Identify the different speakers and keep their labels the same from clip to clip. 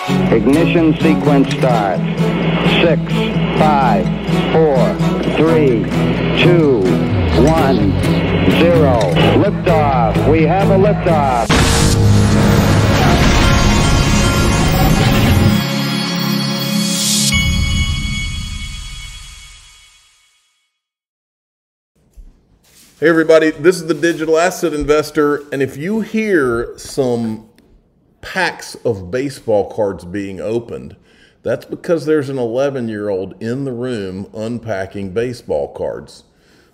Speaker 1: Ignition sequence start. 6, 5, 4, 3, 2, 1, 0. Liftoff. We have a liftoff.
Speaker 2: Hey everybody, this is the Digital Asset Investor, and if you hear some packs of baseball cards being opened, that's because there's an 11-year-old in the room unpacking baseball cards.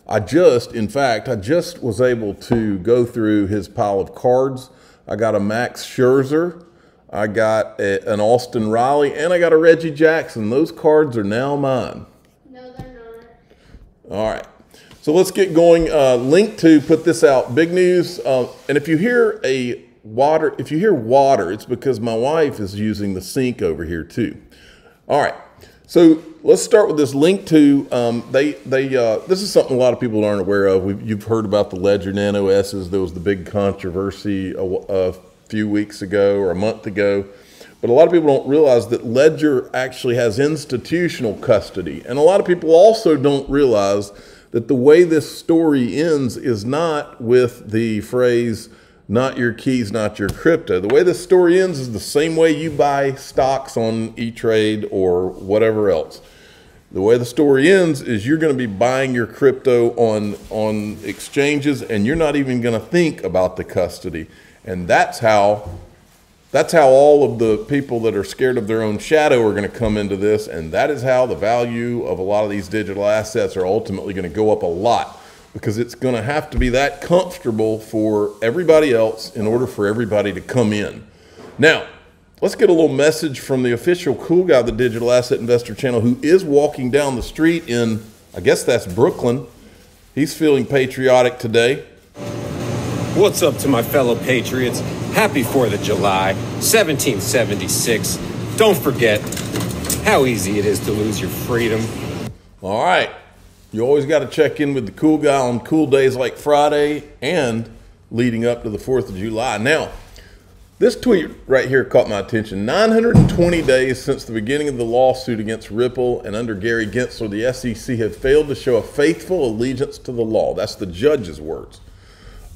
Speaker 2: I just was able to go through his pile of cards. I got a Max Scherzer, I got an Austin Riley, and I got a Reggie Jackson. Those cards are now mine.
Speaker 3: No, they're not.
Speaker 2: All right. So let's get going. Link to put this out. Big news. And if you hear water, it's because my wife is using the sink over here too. All right. So let's start with this. Link to this is something a lot of people aren't aware of. You've heard about the Ledger Nano S's. There was the big controversy a few weeks ago or a month ago. But a lot of people don't realize that Ledger actually has institutional custody. And a lot of people also don't realize that the way this story ends is not with the phrase, not your keys, not your crypto. The way this story ends is the same way you buy stocks on E-Trade or whatever else. The way the story ends is you're going to be buying your crypto on exchanges, and you're not even going to think about the custody. And that's how all of the people that are scared of their own shadow are going to come into this, and that is how the value of a lot of these digital assets are ultimately going to go up a lot, because it's going to have to be that comfortable for everybody else in order for everybody to come in. Now, let's get a little message from the official cool guy of the Digital Asset Investor channel, who is walking down the street in, I guess that's Brooklyn. He's feeling patriotic today.
Speaker 4: What's up to my fellow patriots? Happy 4th of July, 1776. Don't forget how easy it is to lose your freedom.
Speaker 2: All right. You always got to check in with the cool guy on cool days like Friday and leading up to the 4th of July. Now, this tweet right here caught my attention. 920 days since the beginning of the lawsuit against Ripple, and under Gary Gensler, the SEC have failed to show a faithful allegiance to the law. That's the judge's words.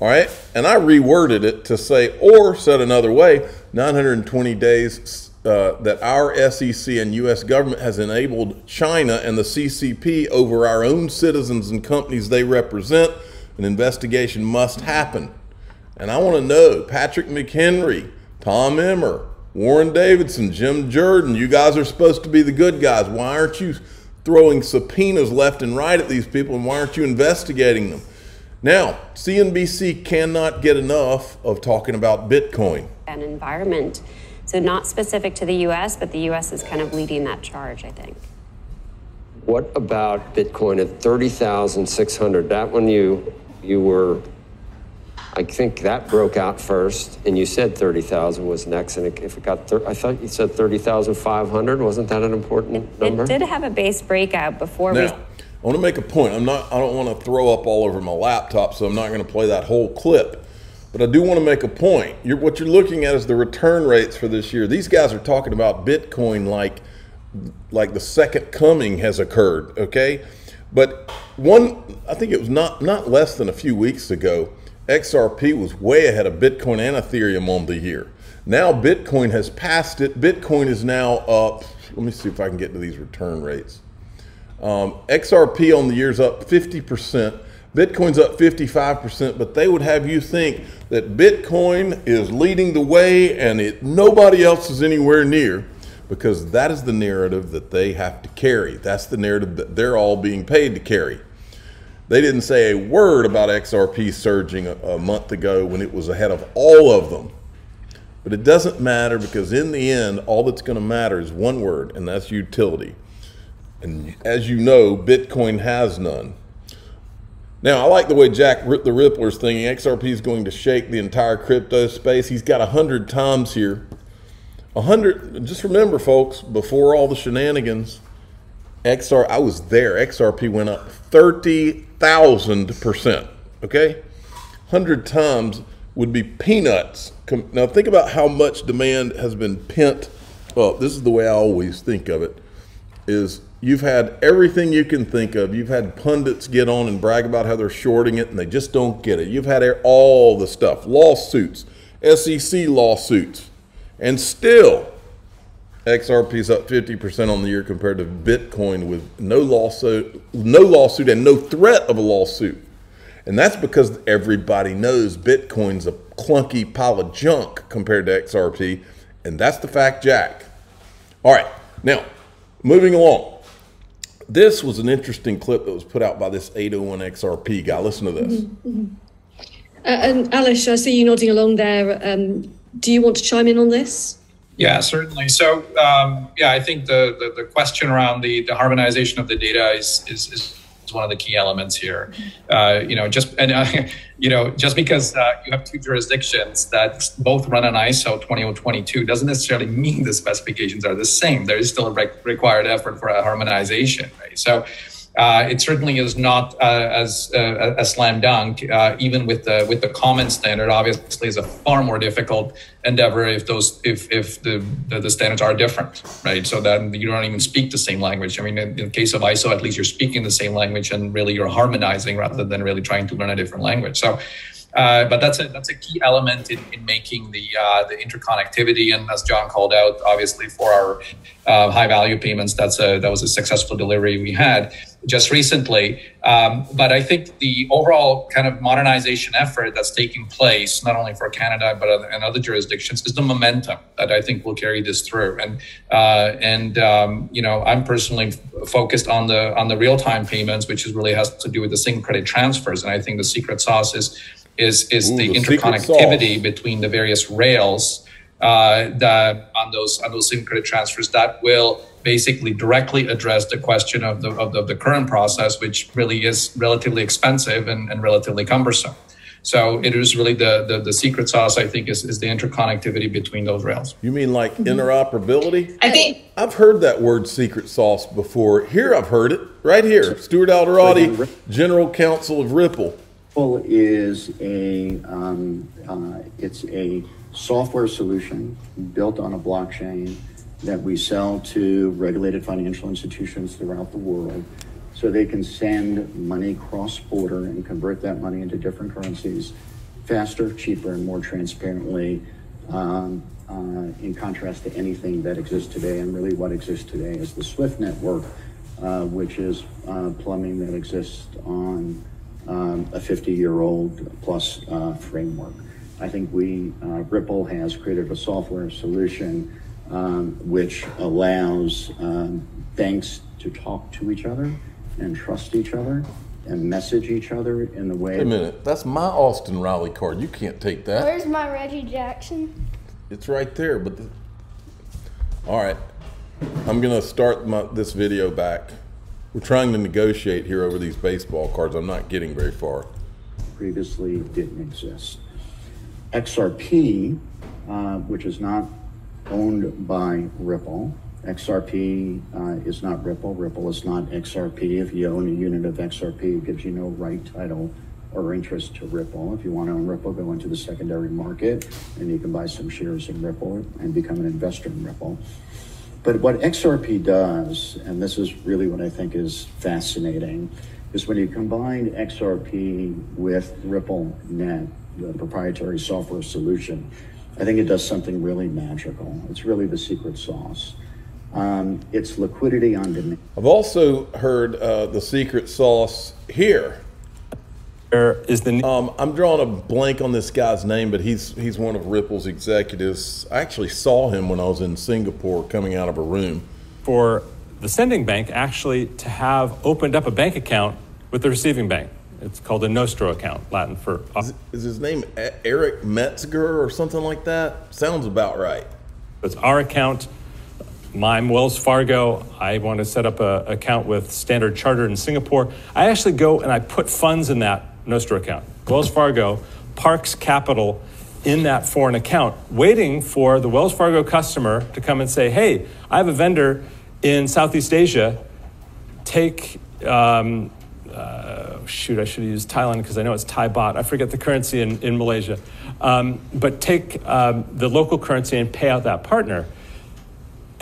Speaker 2: All right, and I reworded it to say, or said another way, 920 days that our SEC and U.S. government has enabled China and the CCP over our own citizens and companies they represent. An investigation must happen. And I want to know, Patrick McHenry, Tom Emmer, Warren Davidson, Jim Jordan, you guys are supposed to be the good guys. Why aren't you throwing subpoenas left and right at these people, and why aren't you investigating them? Now, CNBC cannot get enough of talking about Bitcoin.
Speaker 5: An environment, so not specific to the U.S., but the U.S. is kind of leading that charge, I think.
Speaker 6: What about Bitcoin at 30,600? That one you were, I think that broke out first, and you said 30,000 was next, and if it got, I thought you said 30,500. Wasn't that an important number?
Speaker 5: It did have a base breakout before we.
Speaker 2: I want to make a point. I don't want to throw up all over my laptop, so I'm not going to play that whole clip. But I do want to make a point. What you're looking at is the return rates for this year. These guys are talking about Bitcoin like the second coming has occurred, okay? But I think it was not less than a few weeks ago, XRP was way ahead of Bitcoin and Ethereum on the year. Now Bitcoin has passed it. Bitcoin is now up. Let me see if I can get to these return rates. XRP on the year's up 50%, Bitcoin's up 55%, but they would have you think that Bitcoin is leading the way and nobody else is anywhere near, because that is the narrative that they have to carry. That's the narrative that they're all being paid to carry. They didn't say a word about XRP surging a month ago when it was ahead of all of them. But it doesn't matter, because in the end, all that's going to matter is one word, and that's utility. And as you know, Bitcoin has none. Now, I like the way Jack the Rippler's thinking. XRP is going to shake the entire crypto space. He's got 100 times here. 100, just remember, folks, before all the shenanigans, I was there. XRP went up 30,000%, okay? 100 times would be peanuts. Now, think about how much demand has been pent well, this is the way I always think of it, is you've had everything you can think of. You've had pundits get on and brag about how they're shorting it and they just don't get it. You've had all the stuff, lawsuits, SEC lawsuits, and still XRP is up 50% on the year compared to Bitcoin with no lawsuit and no threat of a lawsuit. And that's because everybody knows Bitcoin's a clunky pile of junk compared to XRP, and that's the fact, Jack. All right, now, moving along. This was an interesting clip that was put out by this 801 XRP guy. Listen to this.
Speaker 7: And Alice, I see you nodding along there. Do you want to chime in on this?
Speaker 8: Yeah, certainly. So, yeah, I think the question around the harmonization of the data is one of the key elements here. Just because you have two jurisdictions that both run an ISO 20022 doesn't necessarily mean the specifications are the same. There is still a required effort for a harmonization, right? So it certainly is not as a slam dunk. Even with the common standard, obviously, is a far more difficult endeavor if the standards are different, right? So that you don't even speak the same language. I mean, in the case of ISO, at least you're speaking the same language and really you're harmonizing rather than really trying to learn a different language. So, but that's a key element in making the interconnectivity. And as John called out, obviously for our high value payments, that was a successful delivery we had just recently. But I think the overall kind of modernization effort that's taking place, not only for Canada, but in other jurisdictions, is the momentum that I think will carry this through. And I'm personally focused on the real-time payments, which really has to do with the single credit transfers. And I think the secret sauce is the interconnectivity between the various rails that on those single credit transfers that will basically directly address the question of the current process, which really is relatively expensive and relatively cumbersome. So it is really the secret sauce, I think, is the interconnectivity between those rails.
Speaker 2: You mean like interoperability?
Speaker 7: I think
Speaker 2: I've heard that word secret sauce before. Here I've heard it, right here. Stuart Alderati, General Counsel of Ripple.
Speaker 9: Ripple is it's a software solution built on a blockchain that we sell to regulated financial institutions throughout the world so they can send money cross-border and convert that money into different currencies faster, cheaper, and more transparently in contrast to anything that exists today. And really what exists today is the SWIFT network, which is plumbing that exists on a 50-year-old plus framework. I think Ripple has created a software solution which allows banks to talk to each other and trust each other and message each other in the way.
Speaker 2: Wait a minute, that's my Austin Riley card. You can't take that.
Speaker 3: Where's my Reggie Jackson?
Speaker 2: It's right there, but all right. I'm gonna start this video back. We're trying to negotiate here over these baseball cards. I'm not getting very far.
Speaker 9: Previously didn't exist. XRP, which is not owned by Ripple. XRP is not Ripple. Ripple is not XRP. If you own a unit of XRP, it gives you no right, title, or interest to Ripple. If you want to own Ripple, go into the secondary market and you can buy some shares in Ripple and become an investor in Ripple. But what XRP does, and this is really what I think is fascinating, is when you combine XRP with RippleNet, the proprietary software solution, I think it does something really magical. It's really the secret sauce. It's liquidity on demand.
Speaker 2: I've also heard the secret sauce here. I'm drawing a blank on this guy's name, but he's one of Ripple's executives. I actually saw him when I was in Singapore coming out of a room.
Speaker 10: For the sending bank actually to have opened up a bank account with the receiving bank. It's called a Nostro account, Latin for...
Speaker 2: Is his name Eric Metzger or something like that? Sounds about right.
Speaker 10: It's our account. I'm Wells Fargo. I want to set up an account with Standard Chartered in Singapore. I actually go and I put funds in that Nostro account. Wells Fargo parks capital in that foreign account, waiting for the Wells Fargo customer to come and say, hey, I have a vendor in Southeast Asia. Take... shoot, I should have used Thailand because I know it's Thai baht. I forget the currency in Malaysia. But take the local currency and pay out that partner.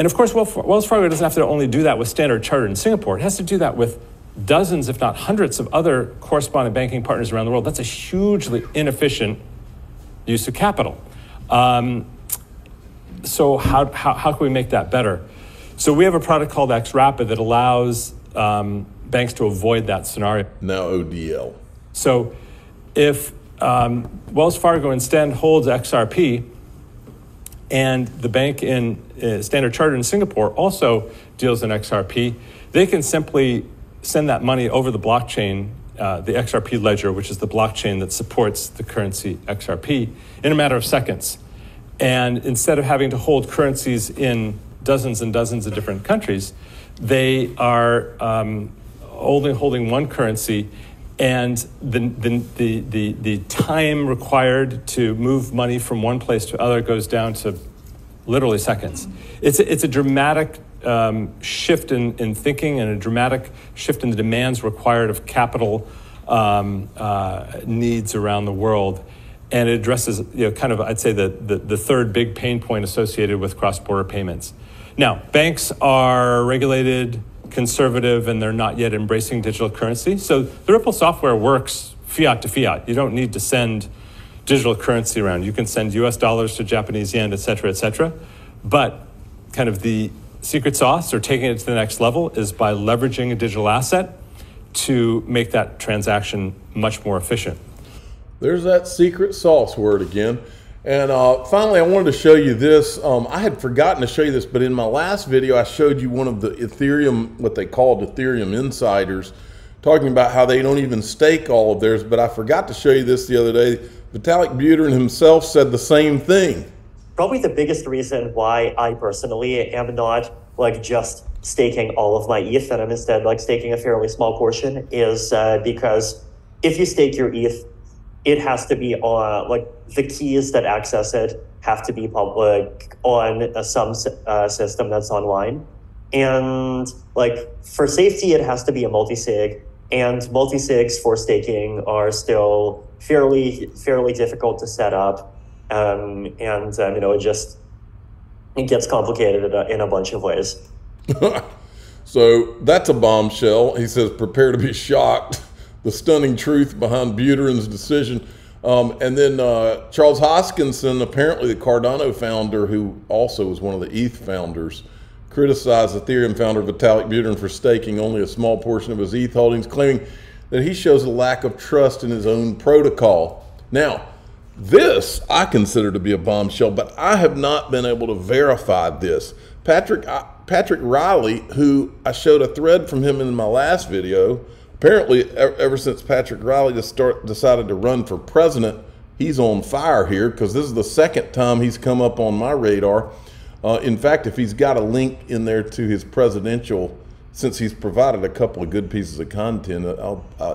Speaker 10: And of course, Wells Fargo doesn't have to only do that with Standard Chartered in Singapore. It has to do that with dozens, if not hundreds, of other correspondent banking partners around the world. That's a hugely inefficient use of capital. So how can we make that better? So we have a product called XRapid that allows banks to avoid that scenario.
Speaker 2: Now ODL.
Speaker 10: So if Wells Fargo instead holds XRP, and the bank in Standard Chartered in Singapore also deals in XRP, they can simply send that money over the blockchain, the XRP ledger, which is the blockchain that supports the currency XRP, in a matter of seconds. And instead of having to hold currencies in dozens and dozens of different countries, they are holding one currency, and the time required to move money from one place to other goes down to literally seconds. It's a dramatic shift in thinking, and a dramatic shift in the demands required of capital needs around the world. And it addresses, kind of, I'd say, the third big pain point associated with cross-border payments. Now, banks are regulated, conservative, and they're not yet embracing digital currency. So the Ripple software works fiat to fiat. You don't need to send digital currency around. You can send US dollars to Japanese yen, et cetera, but kind of the secret sauce, or taking it to the next level, is by leveraging a digital asset to make that transaction much more efficient.
Speaker 2: There's that secret sauce word again. And finally, I wanted to show you this. I had forgotten to show you this, but in my last video, I showed you one of the Ethereum, what they called Ethereum insiders, talking about how they don't even stake all of theirs. But I forgot to show you this the other day. Vitalik Buterin himself said the same thing.
Speaker 11: Probably the biggest reason why I personally am not just staking all of my ETH, and I'm instead staking a fairly small portion, is because if you stake your ETH, it has to be on, the keys that access it have to be public on some system that's online. And for safety, it has to be a multi-sig, and multi-sigs for staking are still fairly difficult to set up. It gets complicated in a bunch of ways.
Speaker 2: So that's a bombshell. He says, prepare to be shocked. The stunning truth behind Buterin's decision. And then Charles Hoskinson, apparently the Cardano founder, who also was one of the ETH founders, criticized Ethereum founder Vitalik Buterin for staking only a small portion of his ETH holdings, claiming that he shows a lack of trust in his own protocol. Now, this I consider to be a bombshell, but I have not been able to verify this. Patrick Riley, who I showed a thread from him in my last video, apparently, ever since Patrick Riley decided to run for president, he's on fire here, because this is the second time he's come up on my radar. In fact, if he's got a link in there to his presidential, since he's provided a couple of good pieces of content,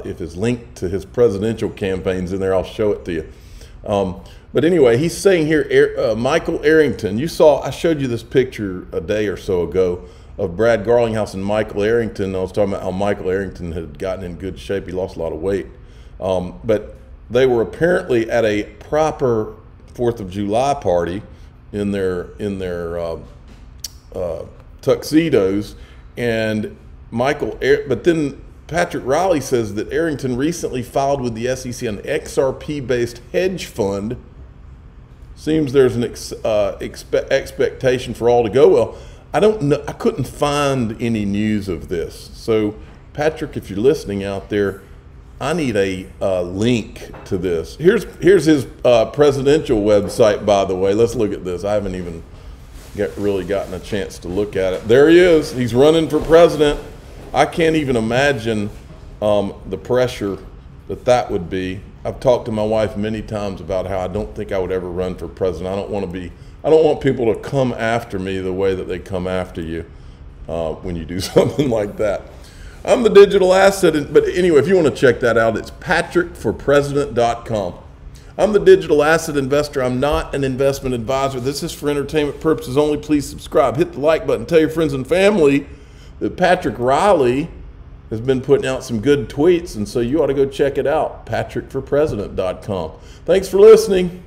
Speaker 2: if his link to his presidential campaign's in there, I'll show it to you. But anyway, he's saying here, Michael Arrington, I showed you this picture a day or so ago of Brad Garlinghouse and Michael Arrington. I was talking about how Michael Arrington had gotten in good shape. He lost a lot of weight. But they were apparently at a proper 4th of July party in their tuxedos. And but then Patrick Riley says that Arrington recently filed with the SEC an XRP-based hedge fund. Seems there's an expectation for all to go well. I don't know. I couldn't find any news of this. So, Patrick, if you're listening out there, I need a link to this. Here's his presidential website, by the way. Let's look at this. I haven't even really gotten a chance to look at it. There he is. He's running for president. I can't even imagine the pressure that would be. I've talked to my wife many times about how I don't think I would ever run for president. I don't want people to come after me the way that they come after you when you do something like that. I'm the digital asset, but anyway, if you want to check that out, it's patrickforpresident.com. I'm the digital asset investor. I'm not an investment advisor. This is for entertainment purposes only. Please subscribe. Hit the like button. Tell your friends and family that Patrick Riley has been putting out some good tweets, and so you ought to go check it out, patrickforpresident.com. Thanks for listening.